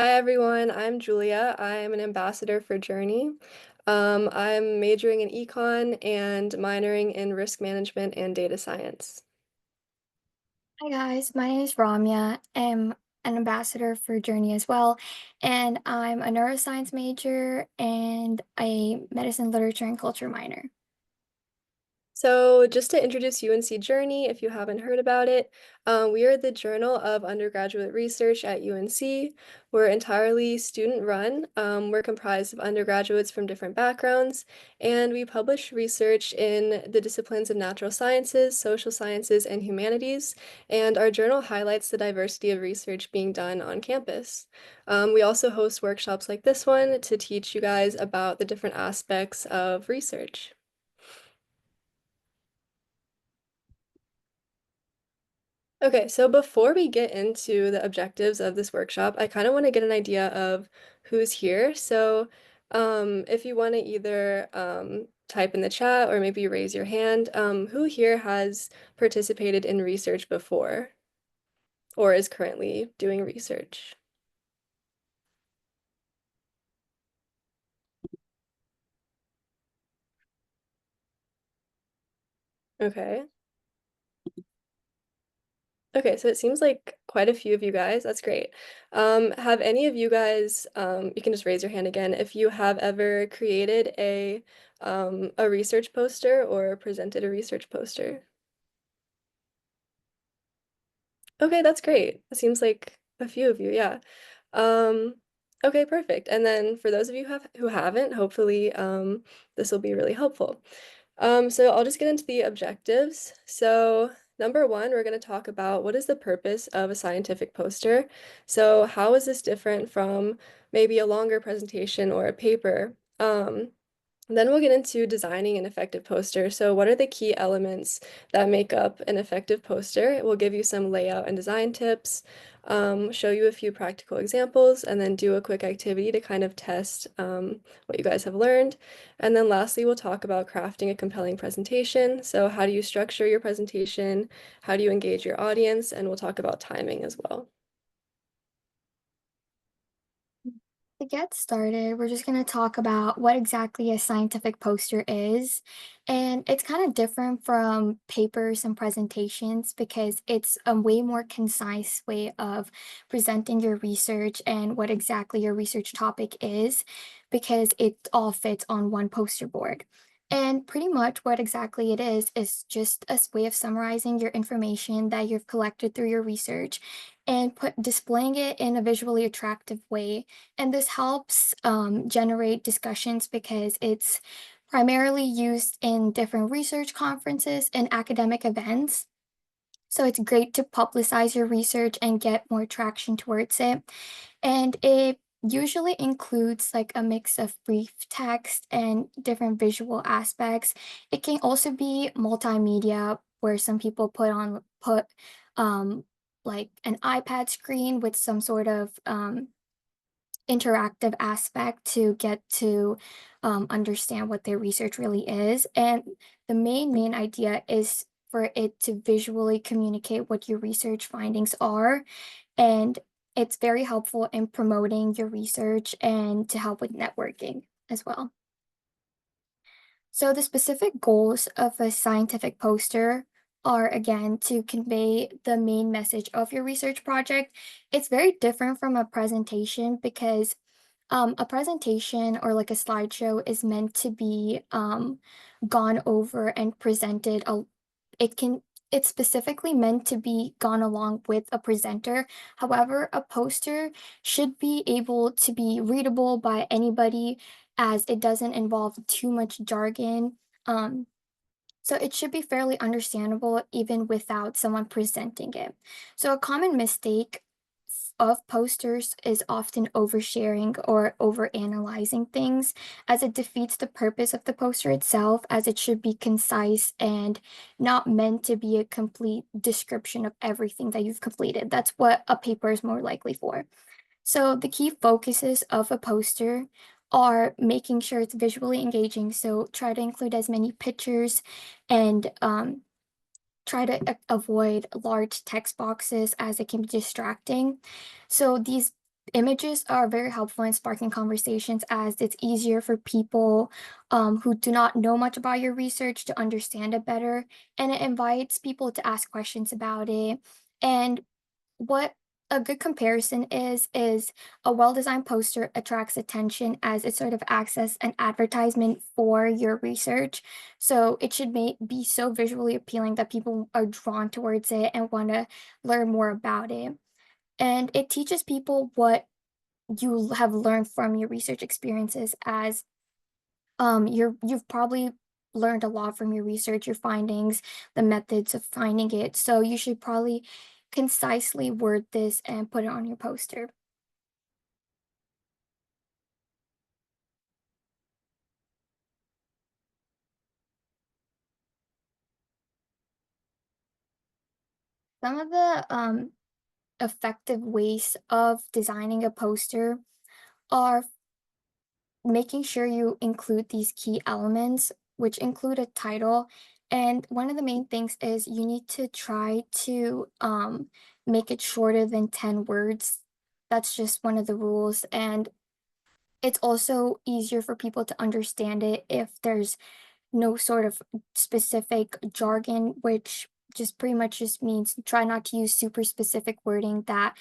Hi everyone, I'm Julia. I'm an ambassador for Journey. I'm majoring in econ and minoring in risk management and data science. Hi guys, my name is Ramya. I'm an ambassador for Journey as well, and I'm a neuroscience major and a medicine literature and culture minor. So, just to introduce UNC Journey, if you haven't heard about it, we are the Journal of Undergraduate Research at UNC. We're entirely student run. We're comprised of undergraduates from different backgrounds, and we publish research in the disciplines of natural sciences, social sciences, and humanities. And our journal highlights the diversity of research being done on campus. We also host workshops like this one to teach you guys about the different aspects of research. Okay, so before we get into the objectives of this workshop, I kind of want to get an idea of who's here. So, if you want to either type in the chat or maybe raise your hand, who here has participated in research before or is currently doing research? Okay. Okay, so it seems like quite a few of you guys. That's great. Have any of you guys, you can just raise your hand again, if you have ever created a research poster or presented a research poster. Okay, that's great. It seems like a few of you, yeah. Um, okay, perfect. And then for those of you who haven't, hopefully this will be really helpful. So I'll just get into the objectives. So number one, we're going to talk about what is the purpose of a scientific poster. So how is this different from maybe a longer presentation or a paper? Then we'll get into designing an effective poster. So what are the key elements that make up an effective poster? We'll give you some layout and design tips, show you a few practical examples, and then do a quick activity to kind of test what you guys have learned. And then lastly, we'll talk about crafting a compelling presentation. So how do you structure your presentation? How do you engage your audience? And we'll talk about timing as well. To get started, we're just going to talk about what exactly a scientific poster is. And it's kind of different from papers and presentations because it's a way more concise way of presenting your research and what exactly your research topic is because it all fits on one poster board. And pretty much what exactly it is just a way of summarizing your information that you've collected through your research and displaying it in a visually attractive way, and this helps generate discussions because it's primarily used in different research conferences and academic events. So it's great to publicize your research and get more traction towards it. And it usually includes like a mix of brief text and different visual aspects. It can also be multimedia where some people put um like an iPad screen with some sort of interactive aspect to get to understand what their research really is. And the main idea is for it to visually communicate what your research findings are. And it's very helpful in promoting your research and to help with networking as well. So the specific goals of a scientific poster are again to convey the main message of your research project. It's very different from a presentation because a presentation or like a slideshow is meant to be gone over and presented. It can it's specifically meant to be gone along with a presenter. However, a poster should be able to be readable by anybody as it doesn't involve too much jargon. Um, so it should be fairly understandable even without someone presenting it. So a common mistake of posters is often oversharing or overanalyzing things as it defeats the purpose of the poster itself as it should be concise and not meant to be a complete description of everything that you've completed. That's what a paper is more likely for. So the key focuses of a poster are making sure it's visually engaging. So try to include as many pictures and try to avoid large text boxes as it can be distracting. So these Images are very helpful in sparking conversations as it's easier for people who do not know much about your research to understand it better, and it invites people to ask questions about it. And what a good comparison is a well-designed poster attracts attention as it sort of acts as an advertisement for your research. So it should be so visually appealing that people are drawn towards it and want to learn more about it. And it teaches people what you have learned from your research experiences as you've probably learned a lot from your research, your findings, the methods of finding it. So you should probably concisely word this and put it on your poster. Some of the effective ways of designing a poster are making sure you include these key elements, which include a title. And one of the main things is you need to try to make it shorter than 10 words. That's just one of the rules. And it's also easier for people to understand it if there's no sort of specific jargon, which just pretty much just means try not to use super specific wording that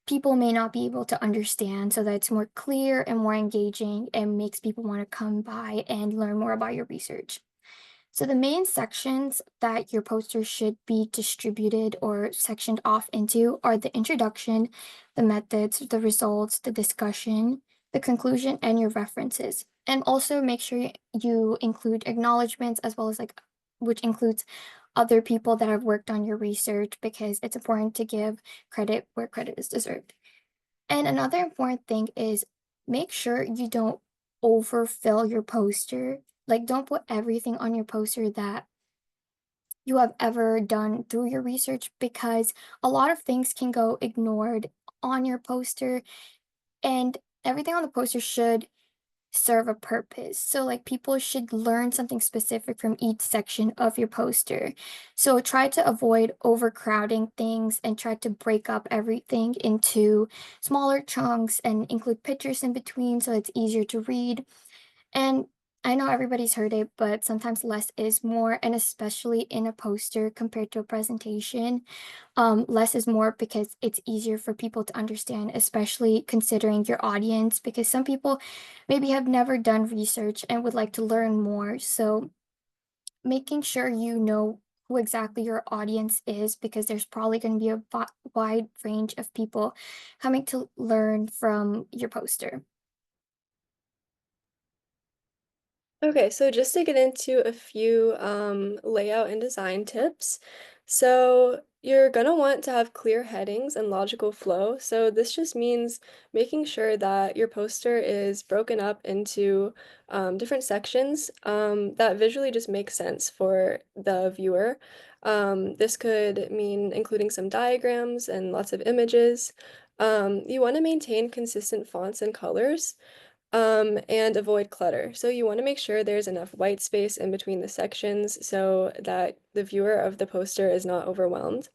people may not be able to understand so that it's more clear and more engaging and makes people want to come by and learn more about your research. So the main sections that your poster should be distributed or sectioned off into are the introduction, the methods, the results, the discussion, the conclusion, and your references. And also make sure you include acknowledgments as well as like which includes other people that have worked on your research because it's important to give credit where credit is deserved. And another important thing is make sure you don't overfill your poster. Like, don't put everything on your poster that you have ever done through your research because a lot of things can go ignored on your poster, and everything on the poster should serve a purpose. So, like, people should learn something specific from each section of your poster. So, try to avoid overcrowding things and try to break up everything into smaller chunks and include pictures in between so it's easier to read. And I know everybody's heard it, but sometimes less is more, and especially in a poster compared to a presentation, less is more because it's easier for people to understand, especially considering your audience, because some people maybe have never done research and would like to learn more. So making sure you know who exactly your audience is, because there's probably going to be a wide range of people coming to learn from your poster. Okay, so just to get into a few layout and design tips. So you're gonna want to have clear headings and logical flow. So this just means making sure that your poster is broken up into different sections that visually just make sense for the viewer. This could mean including some diagrams and lots of images. You want to maintain consistent fonts and colors and avoid clutter. So you want to make sure there's enough white space in between the sections so that the viewer of the poster is not overwhelmed.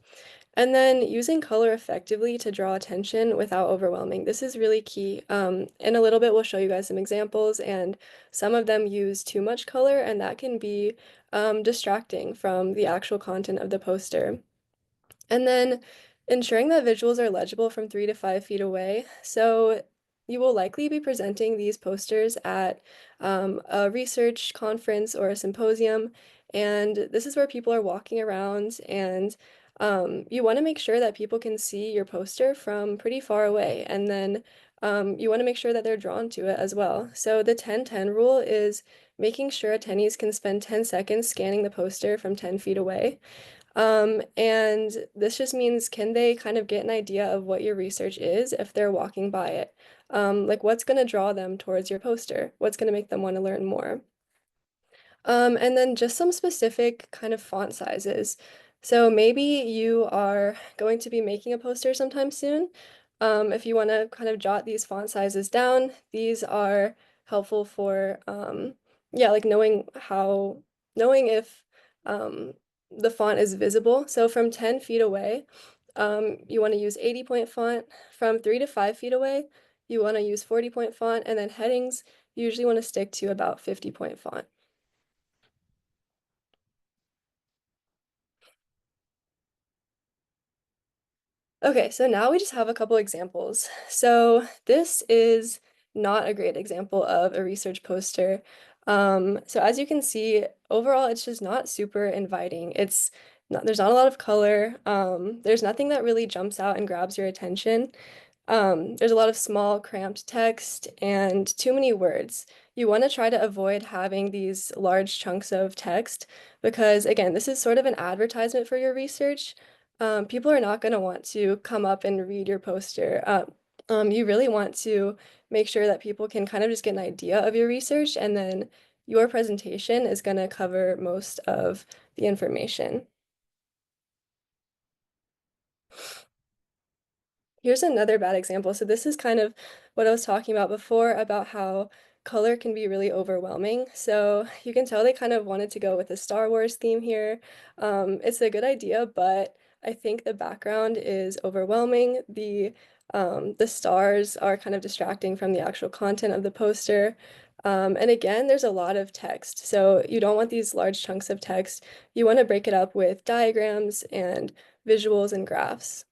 And then using color effectively to draw attention without overwhelming. This is really key. In a little bit, we'll show you guys some examples, and some of them use too much color, and that can be distracting from the actual content of the poster. And then ensuring that visuals are legible from 3 to 5 feet away. So you will likely be presenting these posters at a research conference or a symposium, and this is where people are walking around, and you want to make sure that people can see your poster from pretty far away, and then you want to make sure that they're drawn to it as well. So the 10-10 rule is making sure attendees can spend 10 seconds scanning the poster from 10 feet away. And this just means can they kind of get an idea of what your research is if they're walking by it? Like what's going to draw them towards your poster? What's going to make them want to learn more? And then just some specific kind of font sizes. So maybe you are going to be making a poster sometime soon. If you want to kind of jot these font sizes down, these are helpful for, yeah, like knowing if the font is visible. So from 10 feet away, you want to use 80 point font. From 3 to 5 feet away, you want to use 40-point font, and then headings, you usually want to stick to about 50-point font. Okay, so now we just have a couple examples. So this is not a great example of a research poster. So as you can see, overall, it's just not super inviting. There's not a lot of color. There's nothing that really jumps out and grabs your attention. There's a lot of small, cramped text and too many words. You want to try to avoid having these large chunks of text because, again, this is sort of an advertisement for your research. People are not going to want to come up and read your poster. You really want to make sure that people can kind of just get an idea of your research, and then your presentation is going to cover most of the information. Here's another bad example. So this is kind of what I was talking about before about how color can be really overwhelming. So you can tell they kind of wanted to go with a Star Wars theme here. It's a good idea, but I think the background is overwhelming. The stars are kind of distracting from the actual content of the poster. And again, there's a lot of text. So you don't want these large chunks of text. You want to break it up with diagrams and visuals and graphs.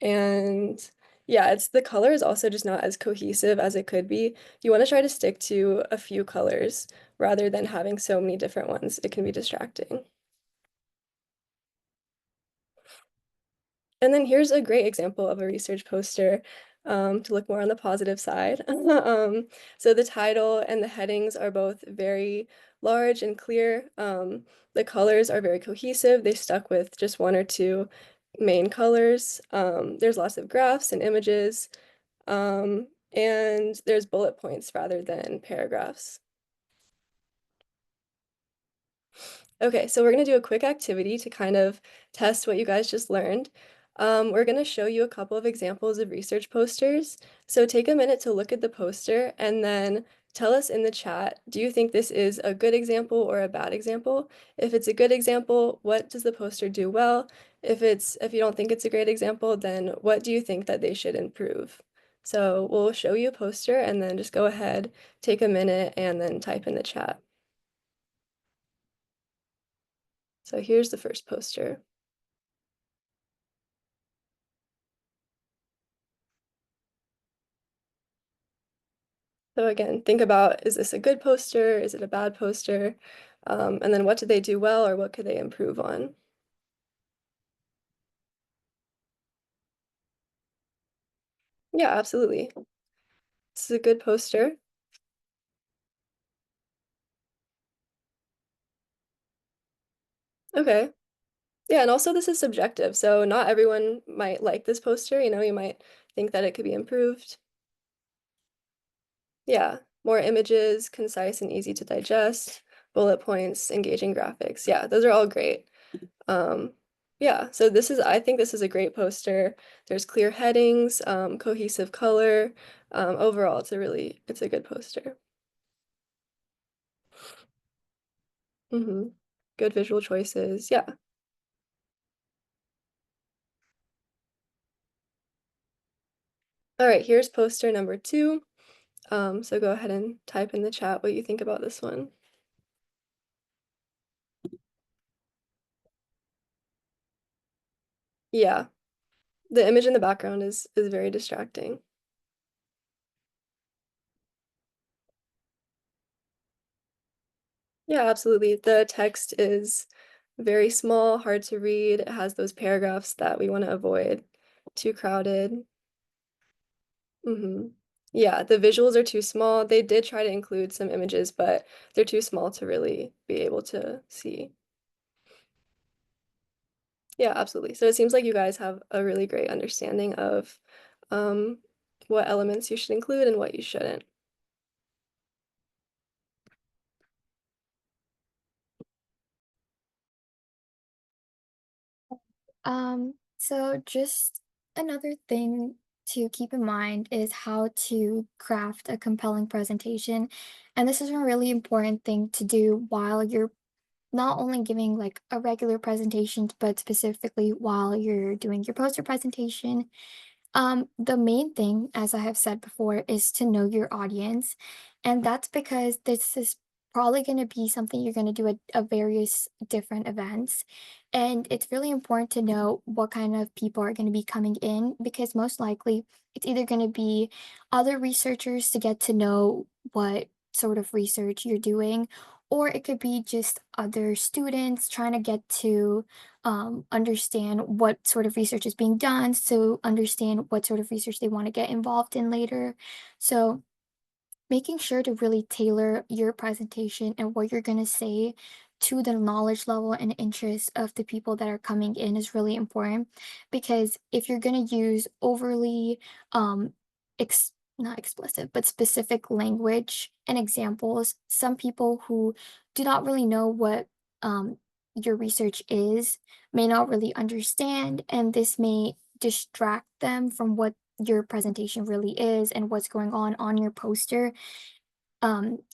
And yeah, it's the color is also just not as cohesive as it could be. You want to try to stick to a few colors rather than having so many different ones. It can be distracting. And then here's a great example of a research poster to look more on the positive side. So the title and the headings are both very large and clear. The colors are very cohesive. They stuck with just one or two main colors. There's lots of graphs and images. And there's bullet points rather than paragraphs. Okay, so we're going to do a quick activity to kind of test what you guys just learned. We're going to show you a couple of examples of research posters. So take a minute to look at the poster and then tell us in the chat, do you think this is a good example or a bad example? If it's a good example, what does the poster do well? If you don't think it's a great example, then what do you think that they should improve? So we'll show you a poster and then just go ahead, take a minute, and then type in the chat. So here's the first poster. So again, think about, is this a good poster? Is it a bad poster? And then what did they do well or what could they improve on? Yeah, absolutely. This is a good poster. Okay. Yeah, and also this is subjective, so not everyone might like this poster, you might think that it could be improved. Yeah, more images, concise and easy to digest, bullet points, engaging graphics. Yeah, those are all great. Um, yeah, so I think this is a great poster. There's clear headings, cohesive color. Overall, it's a good poster. Hmm. Good visual choices. Yeah. All right, here's poster number two. So go ahead and type in the chat what you think about this one. Yeah, the image in the background is very distracting. Yeah, absolutely. The text is very small, hard to read. It has those paragraphs that we want to avoid. Too crowded. Hmm. Yeah, the visuals are too small. They did try to include some images, but they're too small to really be able to see. Yeah, absolutely. So it seems like you guys have a really great understanding of um, what elements you should include and what you shouldn't. So just another thing to keep in mind is how to craft a compelling presentation. And this is a really important thing to do while you're not only giving like a regular presentation, but specifically while you're doing your poster presentation. The main thing, as I have said before, is to know your audience. And that's because this is probably going to be something you're going to do at various different events. And it's really important to know what kind of people are going to be coming in because most likely it's either going to be other researchers to get to know what sort of research you're doing, or it could be just other students trying to get to understand what sort of research is being done, so understand what sort of research they want to get involved in later. So, making sure to really tailor your presentation and what you're going to say to the knowledge level and interest of the people that are coming in is really important because if you're going to use overly not explicit but specific language and examples, some people who do not really know what your research is may not really understand, and this may distract them from what your presentation really is and what's going on your poster.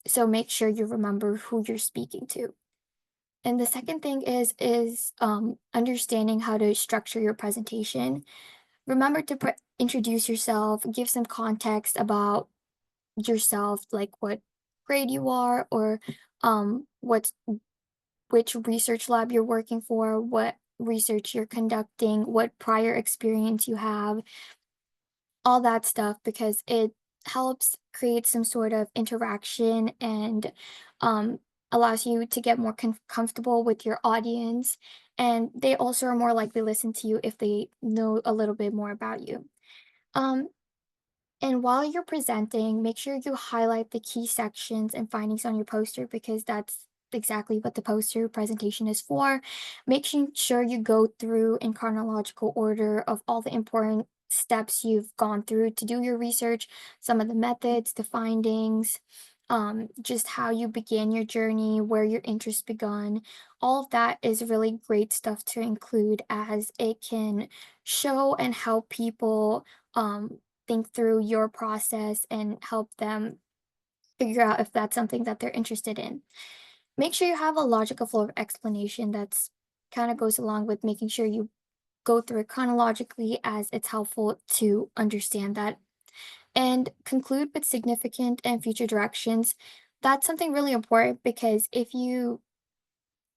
So make sure you remember who you're speaking to. And the second thing is understanding how to structure your presentation. Remember to introduce yourself, give some context about yourself, like what grade you are, or what's which research lab you're working for, what research you're conducting, what prior experience you have, all that stuff because it helps create some sort of interaction and um, allows you to get more comfortable with your audience. And they also are more likely to listen to you if they know a little bit more about you. Um, and while you're presenting, make sure you highlight the key sections and findings on your poster because that's exactly what the poster presentation is for. Making sure you go through in chronological order of all the important steps you've gone through to do your research, some of the methods, the findings, just how you began your journey, where your interest begun. All of that is really great stuff to include as it can show and help people think through your process and help them figure out if that's something that they're interested in. Make sure you have a logical flow of explanation that's kind of goes along with making sure you go through it chronologically as it's helpful to understand that. And conclude with significant and future directions. That's something really important because if you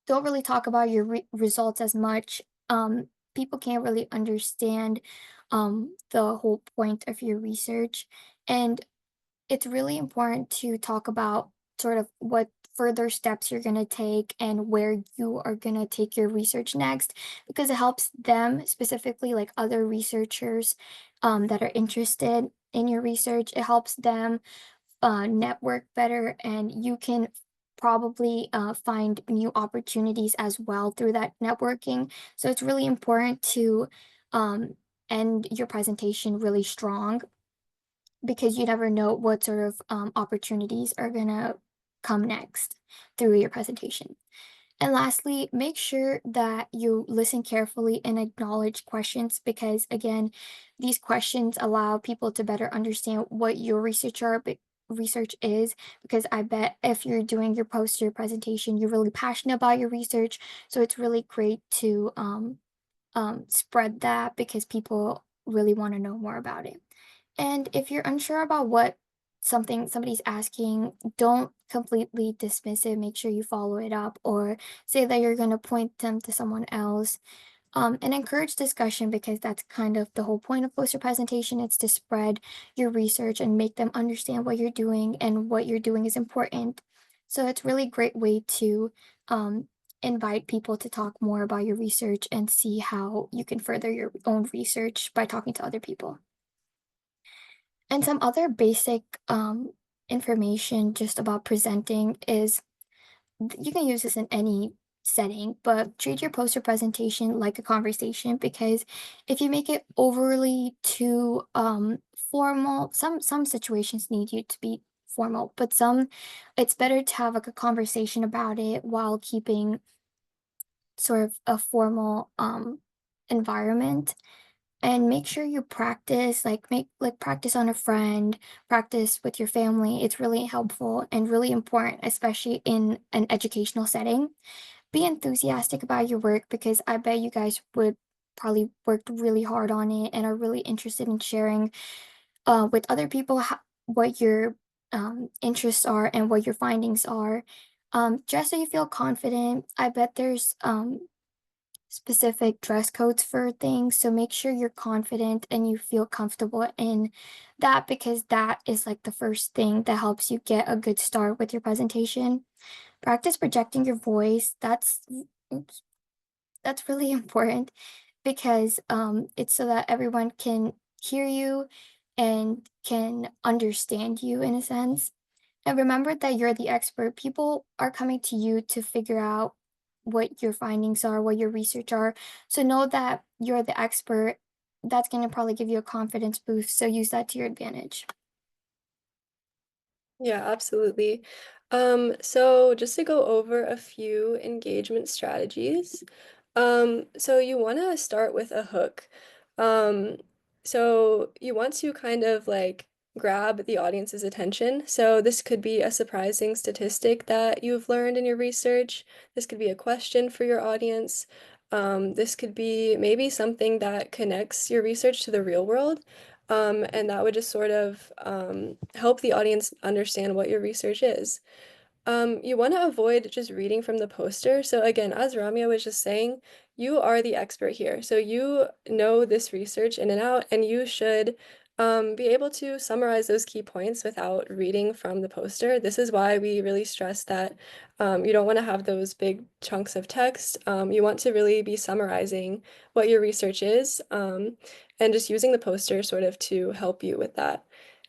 don't really talk about your results as much, people can't really understand the whole point of your research. And it's really important to talk about sort of what further steps you're going to take and where you are going to take your research next because it helps them specifically like other researchers that are interested in your research. It helps them network better, and you can probably find new opportunities as well through that networking. So it's really important to um, end your presentation really strong because you never know what sort of opportunities are going to come next through your presentation. And lastly, make sure that you listen carefully and acknowledge questions because, again, these questions allow people to better understand what your research is. Because I bet if you're doing your poster presentation, you're really passionate about your research. So it's really great to spread that because people really want to know more about it. And if you're unsure about what somebody's asking, don't completely dismiss it. Make sure you follow it up or say that you're going to point them to someone else. And encourage discussion because that's kind of the whole point of poster presentation. It's to spread your research and make them understand what you're doing and what you're doing is important. So it's really great way to um, invite people to talk more about your research and see how you can further your own research by talking to other people. And some other basic information just about presenting is you can use this in any setting, but treat your poster presentation like a conversation because if you make it overly too formal, some situations need you to be formal, but some it's better to have like a conversation about it while keeping sort of a formal environment and make sure you practice like practice on a friend, practice with your family. It's really helpful and really important, especially in an educational setting. Be enthusiastic about your work because I bet you guys would probably worked really hard on it and are really interested in sharing with other people what your interests are and what your findings are. Just so you feel confident, I bet there's specific dress codes for things. So make sure you're confident and you feel comfortable in that because that is like the first thing that helps you get a good start with your presentation. Practice projecting your voice. Oops, that's really important because it's so that everyone can hear you and can understand you in a sense. And remember that you're the expert. People are coming to you to figure out what your findings are, what your research are. So know that you're the expert. That's going to probably give you a confidence boost. So use that to your advantage. Yeah, absolutely. So just to go over a few engagement strategies. So you want to start with a hook. Um, so you want to kind of like grab the audience's attention. So this could be a surprising statistic that you've learned in your research. This could be a question for your audience. This could be maybe something that connects your research to the real world. And that would just sort of help the audience understand what your research is. You want to avoid just reading from the poster. So again, as Ramya was just saying, you are the expert here. So you know this research in and out, and you should be able to summarize those key points without reading from the poster. This is why we really stress that you don't want to have those big chunks of text. You want to really be summarizing what your research is, and just using the poster sort of to help you with that.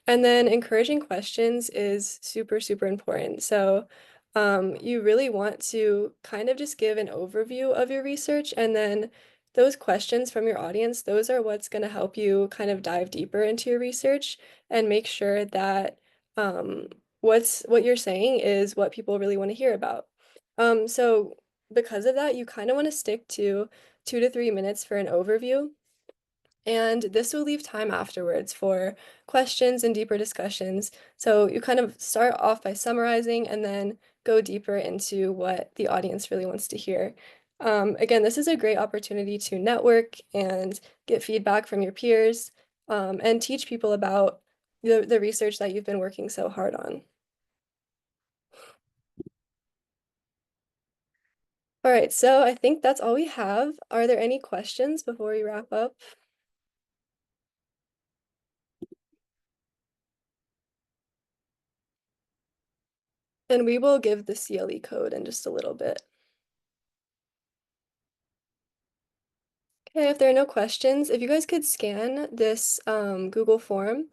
And then encouraging questions is super, super important. So you really want to kind of just give an overview of your research, and then those questions from your audience, those are what's going to help you kind of dive deeper into your research and make sure that um, what you're saying is what people really want to hear about. So because of that, you kind of want to stick to 2 to 3 minutes for an overview. And this will leave time afterwards for questions and deeper discussions. So you kind of start off by summarizing and then go deeper into what the audience really wants to hear. Again, this is a great opportunity to network and get feedback from your peers, and teach people about the research that you've been working so hard on. All right, so I think that's all we have. Are there any questions before we wrap up? And we will give the CLE code in just a little bit. Okay, if there are no questions, if you guys could scan this Google form,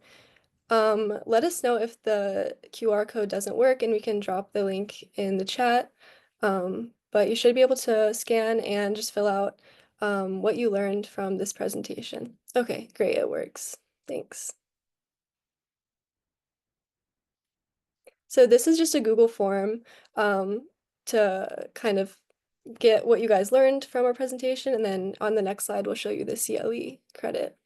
let us know if the QR code doesn't work and we can drop the link in the chat. But you should be able to scan and just fill out what you learned from this presentation. Okay, great, it works. Thanks. So this is just a Google form to kind of get what you guys learned from our presentation, and then on the next slide, we'll show you the CLE credit.